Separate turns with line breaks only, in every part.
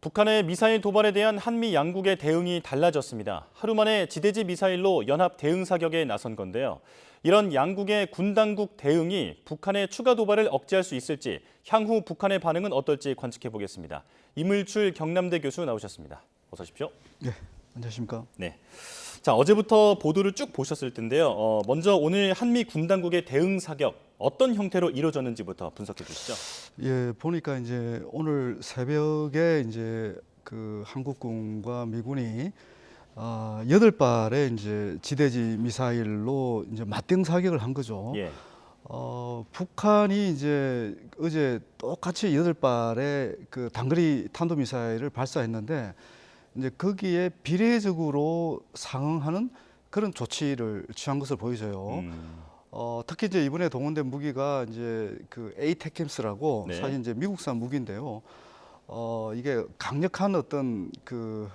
북한의 미사일 도발에 대한 한미 양국의 대응이 달라졌습니다. 하루 만에 지대지 미사일로 연합 대응 사격에 나선 건데요. 이런 양국의 군 당국 대응이 북한의 추가 도발을 억제할 수 있을지, 향후 북한의 반응은 어떨지 관측해 보겠습니다. 이물출 경남대 교수 나오셨습니다. 어서 오십시오.
네, 안녕하십니까?
네. 자, 어제부터 보도를 쭉 보셨을 텐데요. 먼저 오늘 한미 군 당국의 대응 사격 어떤 형태로 이루어졌는지부터 분석해 주시죠.
예, 보니까 이제 오늘 새벽에 이제 그 한국군과 미군이 8발의 이제 지대지 미사일로 이제 맞대응 사격을 한 거죠.
예.
북한이 이제 어제 똑같이 8발의 그 단거리 탄도미사일을 발사했는데 이제 거기에 비례적으로 상응하는 그런 조치를 취한 것을 보여줘요. 특히 이제 이번에 동원된 무기가 이제 그 에이테캠스라고
네.
사실 이제 미국산 무기인데요. 이게 강력한 어떤 그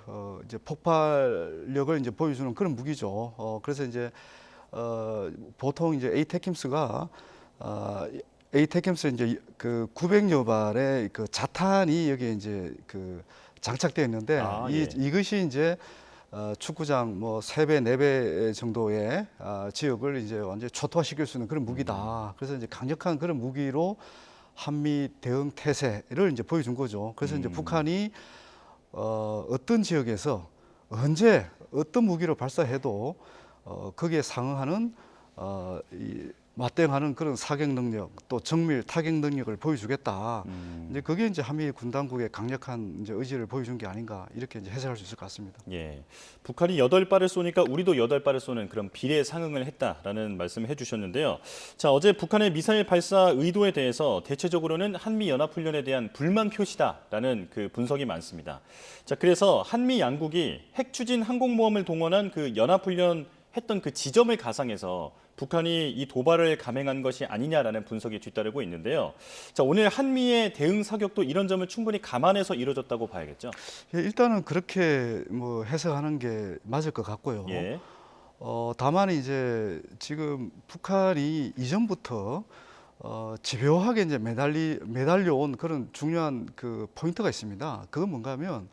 이제 폭발력을 이제 보여주는 그런 무기죠. 그래서 이제 보통 이제 에이테캠스가 에이테캠스 이제 그 900여 발의 그 자탄이 여기에 이제 그 장착되어 있는데
예.
이것이 이제 축구장 뭐 3배, 4배 정도의 지역을 이제 완전히 초토화시킬 수 있는 그런 무기다. 그래서 이제 강력한 그런 무기로 한미 대응 태세를 이제 보여준 거죠. 그래서 이제 북한이 어떤 지역에서 언제 어떤 무기를 발사해도 거기에 상응하는 이 맞대응하는 그런 사격 능력 또 정밀 타격 능력을 보여주겠다. 이제 그게 이제 한미 군 당국의 강력한 이제 의지를 보여준 게 아닌가 이렇게 이제 해석할 수 있을 것 같습니다.
예, 북한이 8발을 쏘니까 우리도 8발을 쏘는 그런 비례 상응을 했다라는 말씀을 해주셨는데요. 자, 어제 북한의 미사일 발사 의도에 대해서 대체적으로는 한미 연합훈련에 대한 불만 표시다라는 그 분석이 많습니다. 자, 그래서 한미 양국이 핵 추진 항공모함을 동원한 그 연합훈련 했던 그 지점을 가상해서 북한이 이 도발을 감행한 것이 아니냐라는 분석이 뒤따르고 있는데요. 자, 오늘 한미의 대응 사격도 이런 점을 충분히 감안해서 이루어졌다고 봐야겠죠.
예, 일단은 그렇게 뭐 해석하는 게 맞을 것 같고요.
예.
다만 이제 지금 북한이 이전부터 집요하게 이제 매달려 온 그런 중요한 그 포인트가 있습니다. 그건 뭔가 하면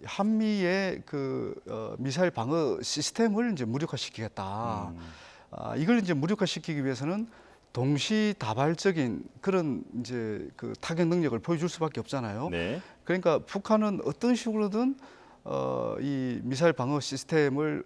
한미의 그 미사일 방어 시스템을 이제 무력화시키겠다. 이걸 이제 무력화시키기 위해서는 동시다발적인 그런 이제 그 타격 능력을 보여줄 수밖에 없잖아요.
네.
그러니까 북한은 어떤 식으로든 이 미사일 방어 시스템을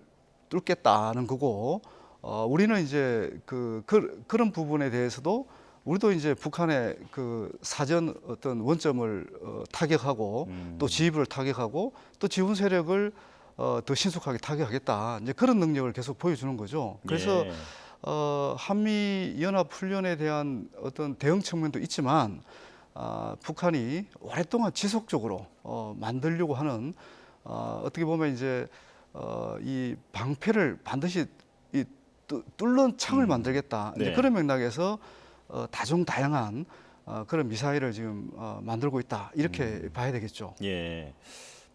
뚫겠다는 거고, 우리는 이제 그런 부분에 대해서도 우리도 이제 북한의 그 사전 어떤 원점을 타격하고 또 지휘부를 타격하고 또 지원 세력을 더 신속하게 타격하겠다. 이제 그런 능력을 계속 보여주는 거죠. 그래서
예.
한미 연합 훈련에 대한 어떤 대응 측면도 있지만 북한이 오랫동안 지속적으로 만들려고 하는 어떻게 보면 이제 이 방패를 반드시 이 뚫는 창을 만들겠다.
네.
이제 그런 맥락에서 다종다양한 그런 미사일을 지금 만들고 있다. 이렇게 봐야 되겠죠.
예.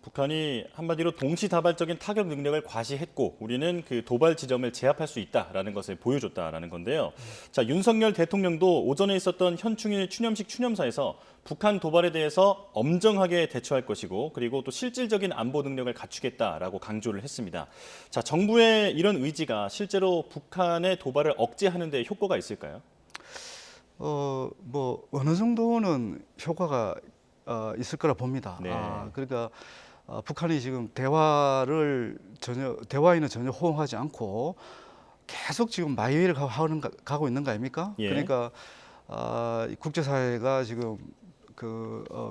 북한이 한마디로 동시다발적인 타격 능력을 과시했고 우리는 그 도발 지점을 제압할 수 있다라는 것을 보여줬다라는 건데요. 자, 윤석열 대통령도 오전에 있었던 현충일 추념식 추념사에서 북한 도발에 대해서 엄정하게 대처할 것이고 그리고 또 실질적인 안보 능력을 갖추겠다라고 강조를 했습니다. 자, 정부의 이런 의지가 실제로 북한의 도발을 억제하는 데 효과가 있을까요?
뭐 어느 정도는 효과가 있을 거라 봅니다.
네.
그러니까 북한이 지금 대화에는 전혀 호응하지 않고 계속 지금 마이웨이를 가고 있는 거 아닙니까?
예.
그러니까 국제사회가 지금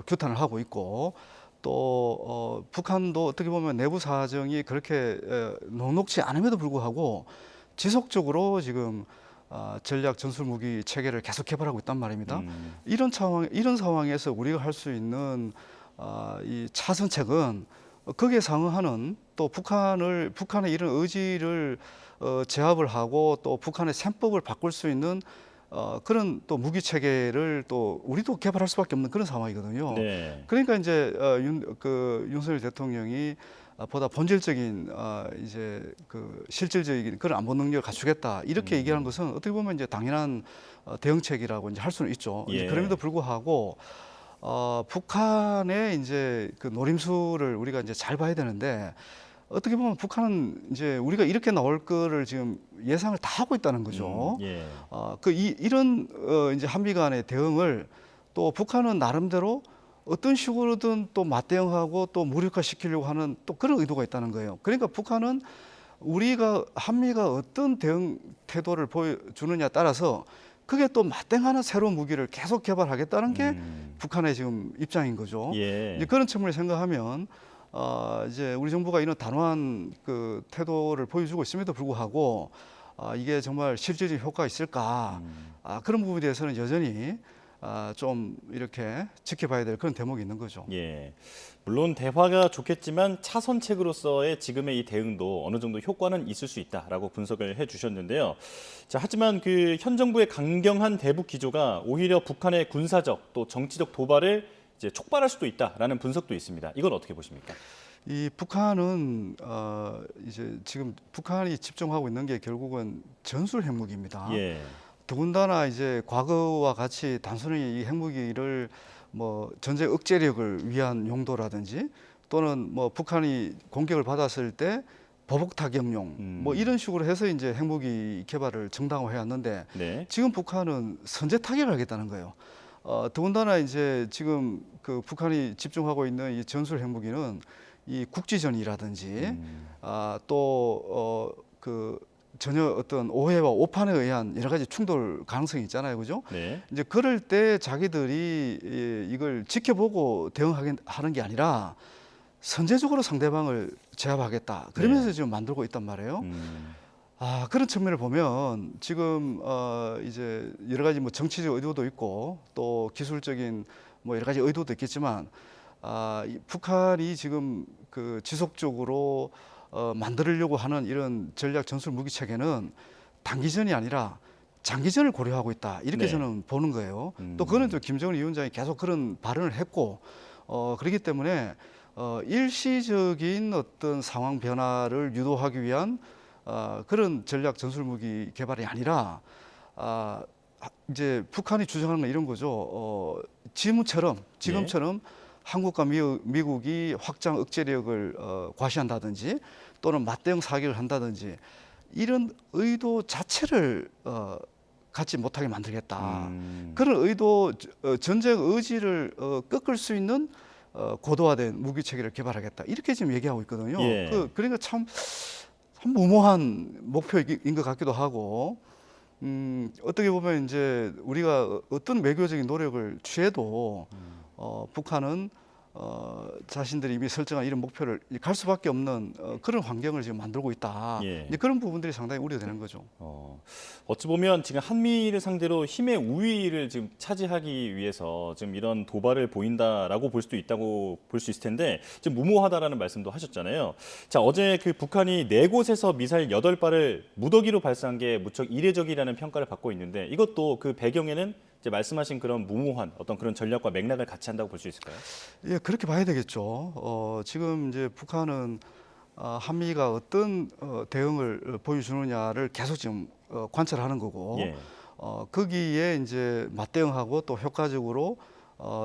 규탄을 하고 있고 또 북한도 어떻게 보면 내부 사정이 그렇게 녹록지 않음에도 불구하고 지속적으로 지금 전략 전술 무기 체계를 계속 개발하고 있단 말입니다. 이런 상황에서 우리가 할 수 있는 이 차선책은 거기에 상응하는 또 북한의 이런 의지를 제압을 하고 또 북한의 셈법을 바꿀 수 있는 그런 또 무기 체계를 또 우리도 개발할 수밖에 없는 그런 상황이거든요.
네.
그러니까 이제 윤석열 대통령이 보다 본질적인 이제 그 실질적인 그런 안보 능력을 갖추겠다 이렇게 얘기하는 것은 어떻게 보면 이제 당연한 대응책이라고 이제 할 수는 있죠.
예.
그럼에도 불구하고 북한의 이제 그 노림수를 우리가 이제 잘 봐야 되는데 어떻게 보면 북한은 이제 우리가 이렇게 나올 거를 지금 예상을 다 하고 있다는 거죠.
예.
이런 이제 한미 간의 대응을 또 북한은 나름대로 어떤 식으로든 또 맞대응하고 또 무력화시키려고 하는 또 그런 의도가 있다는 거예요. 그러니까 북한은 우리가 한미가 어떤 대응 태도를 보여주느냐에 따라서 그게 또 맞대응하는 새로운 무기를 계속 개발하겠다는 게 북한의 지금 입장인 거죠.
예.
이제 그런 측면을 생각하면 이제 우리 정부가 이런 단호한 그 태도를 보여주고 있음에도 불구하고 이게 정말 실질적인 효과가 있을까? 그런 부분에 대해서는 여전히 좀 이렇게 지켜봐야 될 그런 대목이 있는 거죠.
예. 물론 대화가 좋겠지만 차선책으로서의 지금의 이 대응도 어느 정도 효과는 있을 수 있다라고 분석을 해주셨는데요. 자, 하지만 그 현 정부의 강경한 대북 기조가 오히려 북한의 군사적 또 정치적 도발을 이제 촉발할 수도 있다라는 분석도 있습니다. 이건 어떻게 보십니까?
이 북한은 이제 지금 북한이 집중하고 있는 게 결국은 전술 핵무기입니다.
예.
더군다나 이제 과거와 같이 단순히 이 핵무기를 뭐 전쟁 억제력을 위한 용도라든지 또는 뭐 북한이 공격을 받았을 때 보복 타격용 뭐 이런 식으로 해서 이제 핵무기 개발을 정당화해 왔는데
네.
지금 북한은 선제 타격을 하겠다는 거예요. 더군다나 이제 지금 그 북한이 집중하고 있는 이 전술 핵무기는 이 국지전이라든지 그 전혀 어떤 오해와 오판에 의한 여러 가지 충돌 가능성이 있잖아요, 그죠?
네.
이제 그럴 때 자기들이 이걸 지켜보고 대응하는 게 아니라 선제적으로 상대방을 제압하겠다. 그러면서
네.
지금 만들고 있단 말이에요. 그런 측면을 보면 지금 이제 여러 가지 뭐 정치적 의도도 있고 또 기술적인 뭐 여러 가지 의도도 있겠지만 이 북한이 지금 그 지속적으로 만들려고 하는 이런 전략 전술 무기 체계는 단기전이 아니라 장기전을 고려하고 있다. 이렇게
네.
저는 보는 거예요. 또 그거는 또 김정은 위원장이 계속 그런 발언을 했고 그렇기 때문에 일시적인 어떤 상황 변화를 유도하기 위한 그런 전략 전술 무기 개발이 아니라 이제 북한이 주장하는 건 이런 거죠. 지금처럼 한국과 미국이 확장 억제력을 과시한다든지 또는 맞대응 사격을 한다든지 이런 의도 자체를 갖지 못하게 만들겠다. 그런 의도, 전쟁 의지를 꺾을 수 있는 고도화된 무기 체계를 개발하겠다. 이렇게 지금 얘기하고 있거든요.
예.
그러니까 참 무모한 목표인 것 같기도 하고, 어떻게 보면 이제 우리가 어떤 외교적인 노력을 취해도 북한은 자신들이 이미 설정한 이런 목표를 갈 수밖에 없는 그런 환경을 지금 만들고 있다.
예.
이제 그런 부분들이 상당히 우려되는 거죠.
어찌 보면 지금 한미를 상대로 힘의 우위를 지금 차지하기 위해서 지금 이런 도발을 보인다라고 볼 수도 있다고 볼 수 있을 텐데 지금 무모하다라는 말씀도 하셨잖아요. 자, 어제 그 북한이 4곳에서 미사일 8발을 무더기로 발사한 게 무척 이례적이라는 평가를 받고 있는데 이것도 그 배경에는 이제 말씀하신 그런 무모한 어떤 그런 전략과 맥락을 같이 한다고 볼 수 있을까요?
예, 그렇게 봐야 되겠죠. 지금 이제 북한은 한미가 어떤 대응을 보여주느냐를 계속 지금 관찰하는 거고,
예.
거기에 이제 맞대응하고 또 효과적으로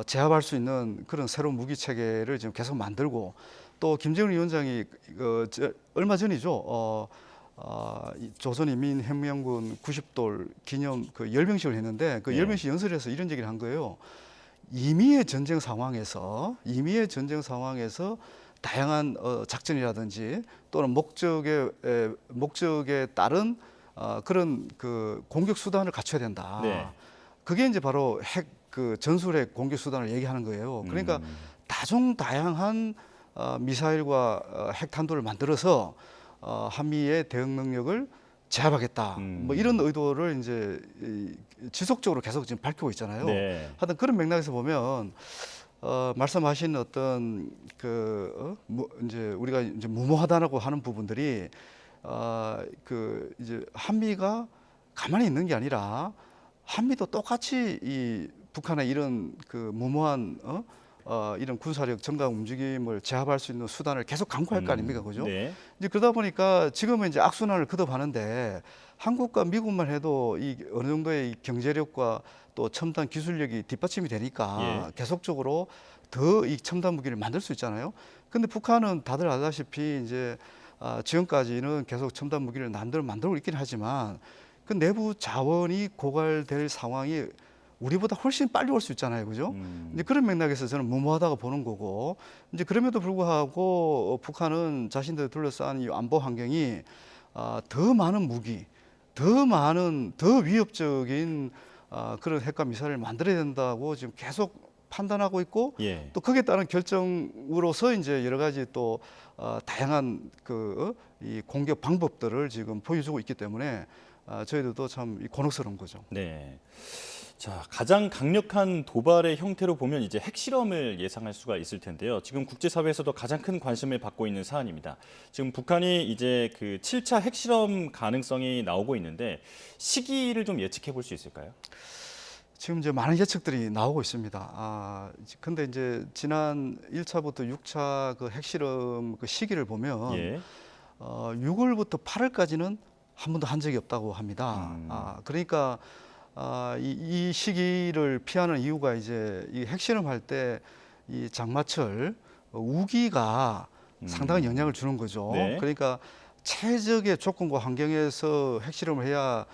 제압할 수 있는 그런 새로운 무기 체계를 지금 계속 만들고, 또 김정은 위원장이 얼마 전이죠. 조선인민혁명군 90돌 기념 그 열병식을 했는데 그
네.
열병식 연설에서 이런 얘기를 한 거예요. 임의의 전쟁 상황에서 다양한 작전이라든지 또는 목적에 따른 그런 그 공격 수단을 갖춰야 된다.
네.
그게 이제 바로 그 전술핵 공격 수단을 얘기하는 거예요. 그러니까 다양한 미사일과 핵탄두를 만들어서 한미의 대응 능력을 제압하겠다. 뭐 이런 의도를 이제 지속적으로 계속 지금 밝히고 있잖아요.
네.
하여튼 그런 맥락에서 보면 말씀하신 어떤 이제 우리가 이제 무모하다라고 하는 부분들이 그 이제 한미가 가만히 있는 게 아니라 한미도 똑같이 이 북한의 이런 그 무모한 이런 군사력 정강 움직임을 제압할 수 있는 수단을 계속 강구할 거 아닙니까, 그죠?
네.
이제 그러다 보니까 지금은 이제 악순환을 거듭하는데 한국과 미국만 해도 이 어느 정도의 이 경제력과 또 첨단 기술력이 뒷받침이 되니까
예.
계속적으로 더 이 첨단 무기를 만들 수 있잖아요. 근데 북한은 다들 알다시피 이제 지금까지는 계속 첨단 무기를 만들고 있긴 하지만 그 내부 자원이 고갈될 상황이 우리보다 훨씬 빨리 올 수 있잖아요, 그죠? 이제 그런 맥락에서 저는 무모하다고 보는 거고, 이제 그럼에도 불구하고 북한은 자신들 둘러싼 이 안보 환경이 더 많은 무기, 더 위협적인 그런 핵과 미사일을 만들어야 된다고 지금 계속 판단하고 있고,
예.
또 거기에 따른 결정으로서 이제 여러 가지 또 다양한 이 공격 방법들을 지금 보여주고 있기 때문에 저희들도 참 곤혹스러운 거죠.
네. 자, 가장 강력한 도발의 형태로 보면 이제 핵실험을 예상할 수가 있을 텐데요. 지금 국제사회에서도 가장 큰 관심을 받고 있는 사안입니다. 지금 북한이 이제 그 7차 핵실험 가능성이 나오고 있는데 시기를 좀 예측해 볼 수 있을까요?
지금 이제 많은 예측들이 나오고 있습니다. 근데 이제 지난 1차부터 6차 그 핵실험 그 시기를 보면
예.
6월부터 8월까지는 한 번도 한 적이 없다고 합니다. 그러니까 이 시기를 피하는 이유가 이제 이 핵실험할 때 이 장마철 우기가 상당한 영향을 주는 거죠.
네.
그러니까 최적의 조건과 환경에서 핵실험을 해야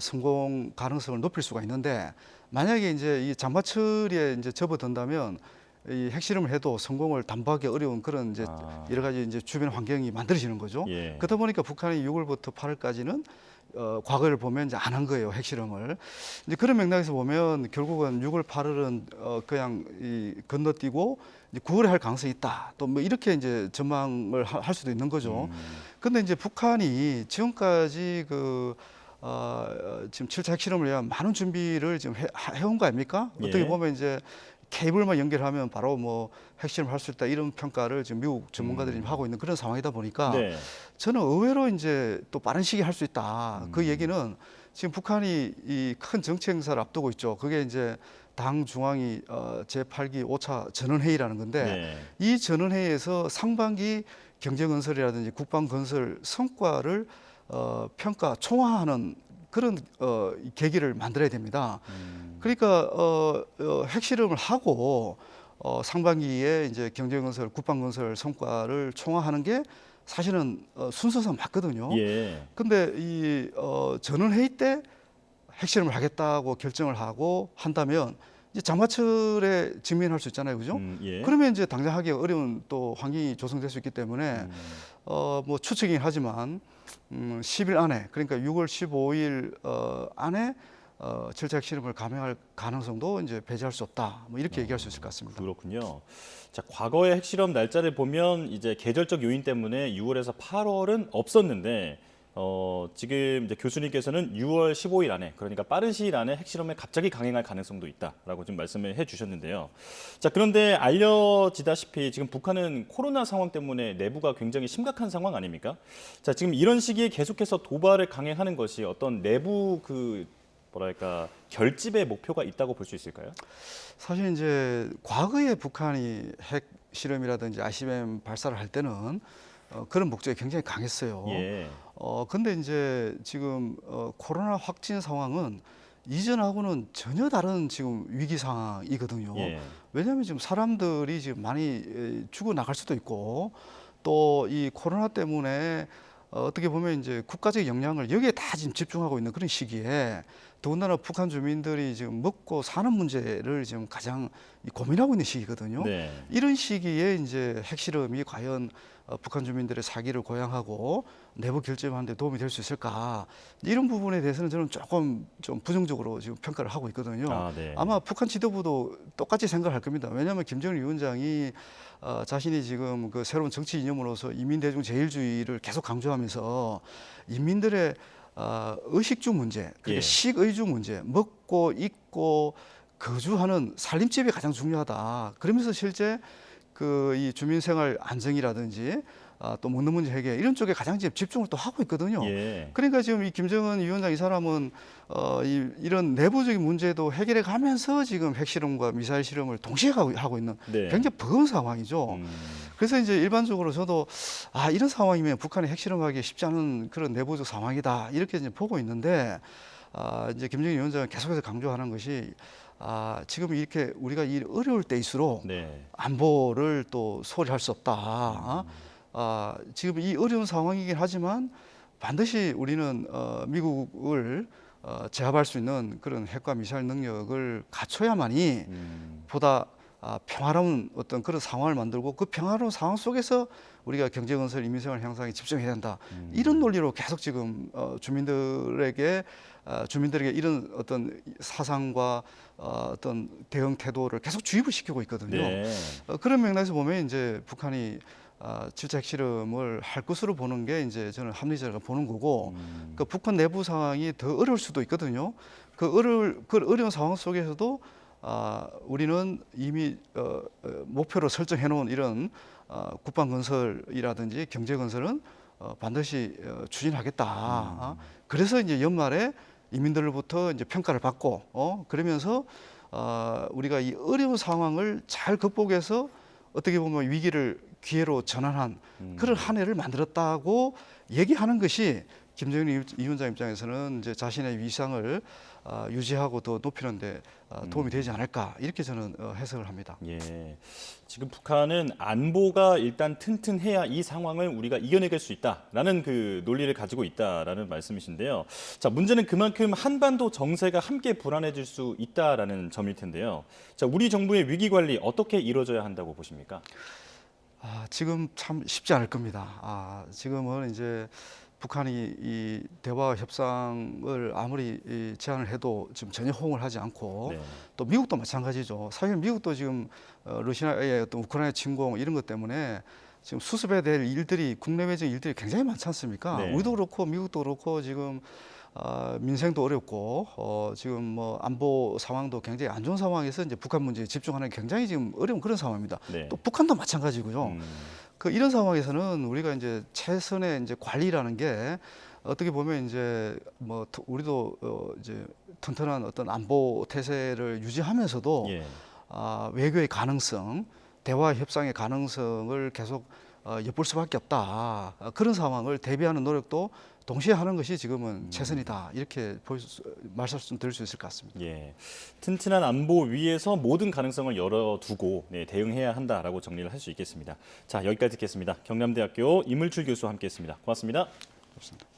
성공 가능성을 높일 수가 있는데 만약에 이제 이 장마철에 이제 접어든다면 이 핵실험을 해도 성공을 담보하기 어려운 그런 이제 여러 가지 이제 주변 환경이 만들어지는 거죠.
예.
그러다 보니까 북한이 6월부터 8월까지는 과거를 보면 이제 안 한 거예요, 핵실험을. 이제 그런 맥락에서 보면 결국은 6월, 8월은 그냥 건너뛰고 이제 9월에 할 가능성이 있다. 또 뭐 이렇게 이제 전망을 할 수도 있는 거죠. 근데 이제 북한이 지금까지 지금 7차 핵실험을 위한 많은 준비를 지금 해온 거 아닙니까?
예.
어떻게 보면 이제 케이블만 연결하면 바로 뭐 핵실험 할 수 있다 이런 평가를 지금 미국 전문가들이 하고 있는 그런 상황이다 보니까
네.
저는 의외로 이제 또 빠른 시기에 할 수 있다. 그 얘기는 지금 북한이 이 큰 정치 행사를 앞두고 있죠. 그게 이제 당 중앙위 제8기 5차 전원회의라는 건데
네.
이 전원회의에서 상반기 경제건설이라든지 국방건설 성과를 평가 총화하는 그런 계기를 만들어야 됩니다. 그러니까 핵실험을 하고 상반기에 이제 경제건설, 국방건설 성과를 총화하는 게 사실은 순서상 맞거든요.
예.
근데 이 전원회의 때 핵실험을 하겠다고 결정을 하고 한다면 이제 장마철에 직면할 수 있잖아요, 그죠?
예.
그러면 이제 당장 하기 어려운 또 환경이 조성될 수 있기 때문에 뭐 추측이긴 하지만 10일 안에 그러니까 6월 15일 안에 7차 핵실험을 감행할 가능성도 이제 배제할 수 없다. 뭐 이렇게 얘기할 수 있을 것 같습니다.
그렇군요. 자, 과거의 핵실험 날짜를 보면 이제 계절적 요인 때문에 6월에서 8월은 없었는데 지금 이제 교수님께서는 6월 15일 안에 그러니까 빠른 시일 안에 핵실험을 갑자기 강행할 가능성도 있다라고 좀 말씀을 해주셨는데요. 자, 그런데 알려지다시피 지금 북한은 코로나 상황 때문에 내부가 굉장히 심각한 상황 아닙니까? 자, 지금 이런 시기에 계속해서 도발을 강행하는 것이 어떤 내부 뭐랄까 결집의 목표가 있다고 볼 수 있을까요?
사실 이제 과거에 북한이 핵 실험이라든지 ICBM 발사를 할 때는 그런 목적이 굉장히 강했어요.
예.
근데 이제 지금 코로나 확진 상황은 이전하고는 전혀 다른 지금 위기 상황이거든요.
예.
왜냐하면 지금 사람들이 지금 많이 죽어 나갈 수도 있고 또 이 코로나 때문에 어떻게 보면 이제 국가적 역량을 여기에 다 지금 집중하고 있는 그런 시기에 더군다나 북한 주민들이 지금 먹고 사는 문제를 지금 가장 고민하고 있는 시기거든요.
네.
이런 시기에 이제 핵실험이 과연 북한 주민들의 사기를 고양하고 내부 결집하는 데 도움이 될 수 있을까? 이런 부분에 대해서는 저는 조금 좀 부정적으로 지금 평가를 하고 있거든요.
네.
아마 북한 지도부도 똑같이 생각할 겁니다. 왜냐하면 김정일 위원장이 자신이 지금 그 새로운 정치 이념으로서 인민대중 제일주의를 계속 강조하면서 인민들의 의식주 문제, 그러니까
예.
식의주 문제, 먹고 입고 거주하는 살림집이 가장 중요하다. 그러면서 실제 그 이 주민생활 안정이라든지 또 먹는 문제 해결 이런 쪽에 가장 지금 집중을 또 하고 있거든요.
예.
그러니까 지금 이 김정은 위원장 이 사람은 이런 내부적인 문제도 해결해 가면서 지금 핵실험과 미사일 실험을 동시에 하고 있는
네.
굉장히 버거운 상황이죠. 그래서 이제 일반적으로 저도 이런 상황이면 북한이 핵실험하기 쉽지 않은 그런 내부적 상황이다 이렇게 이제 보고 있는데 이제 김정은 위원장은 계속해서 강조하는 것이 지금 이렇게 우리가 이 어려울 때일수록
네.
안보를 또 소홀히 할 수 없다. 지금 이 어려운 상황이긴 하지만 반드시 우리는 미국을 제압할 수 있는 그런 핵과 미사일 능력을 갖춰야만이 보다 평화로운 어떤 그런 상황을 만들고 그 평화로운 상황 속에서 우리가 경제 건설, 인민생활 향상에 집중해야 한다. 이런 논리로 계속 지금 주민들에게 이런 어떤 사상과 어떤 대응 태도를 계속 주입을 시키고 있거든요.
네.
그런 맥락에서 보면 이제 북한이 실제 핵실험을 할 것으로 보는 게 이제 저는 합리적으로 보는 거고, 그 북한 내부 상황이 더 어려울 수도 있거든요. 그 어려운 상황 속에서도 우리는 이미 목표로 설정해 놓은 이런 국방 건설이라든지 경제 건설은 반드시 추진하겠다. 그래서 이제 연말에 인민들로부터 이제 평가를 받고 그러면서 우리가 이 어려운 상황을 잘 극복해서 어떻게 보면 위기를 기회로 전환한 그런 한 해를 만들었다고 얘기하는 것이 김정은 위원장 입장에서는 이제 자신의 위상을 유지하고 더 높이는데 도움이 되지 않을까 이렇게 저는 해석을 합니다.
예. 지금 북한은 안보가 일단 튼튼해야 이 상황을 우리가 이겨내갈 수 있다라는 그 논리를 가지고 있다라는 말씀이신데요. 자, 문제는 그만큼 한반도 정세가 함께 불안해질 수 있다라는 점일 텐데요. 자, 우리 정부의 위기 관리 어떻게 이루어져야 한다고 보십니까?
지금 참 쉽지 않을 겁니다. 지금은 이제 북한이 이 대화 협상을 아무리 제안을 해도 지금 전혀 호응을 하지 않고
네.
또 미국도 마찬가지죠. 사실 미국도 지금 러시아의 어떤 우크라이나 침공 이런 것 때문에 지금 수습해야 될 일들이 국내외적 일들이 굉장히 많지 않습니까?
네.
우리도 그렇고 미국도 그렇고 지금 민생도 어렵고 지금 뭐 안보 상황도 굉장히 안 좋은 상황에서 이제 북한 문제에 집중하는 게 굉장히 지금 어려운 그런 상황입니다.
네.
또 북한도 마찬가지고요. 이런 상황에서는 우리가 이제 최선의 이제 관리라는 게 어떻게 보면 이제 뭐 우리도 이제 튼튼한 어떤 안보 태세를 유지하면서도
예.
외교의 가능성, 대화 협상의 가능성을 계속 엿볼 수밖에 없다. 그런 상황을 대비하는 노력도 동시에 하는 것이 지금은 최선이다. 이렇게 말씀드릴 수 있을 것 같습니다.
예, 튼튼한 안보 위에서 모든 가능성을 열어두고 대응해야 한다라고 정리를 할 수 있겠습니다. 자, 여기까지 듣겠습니다. 경남대학교 이물출 교수와 함께했습니다. 고맙습니다.
그렇습니다.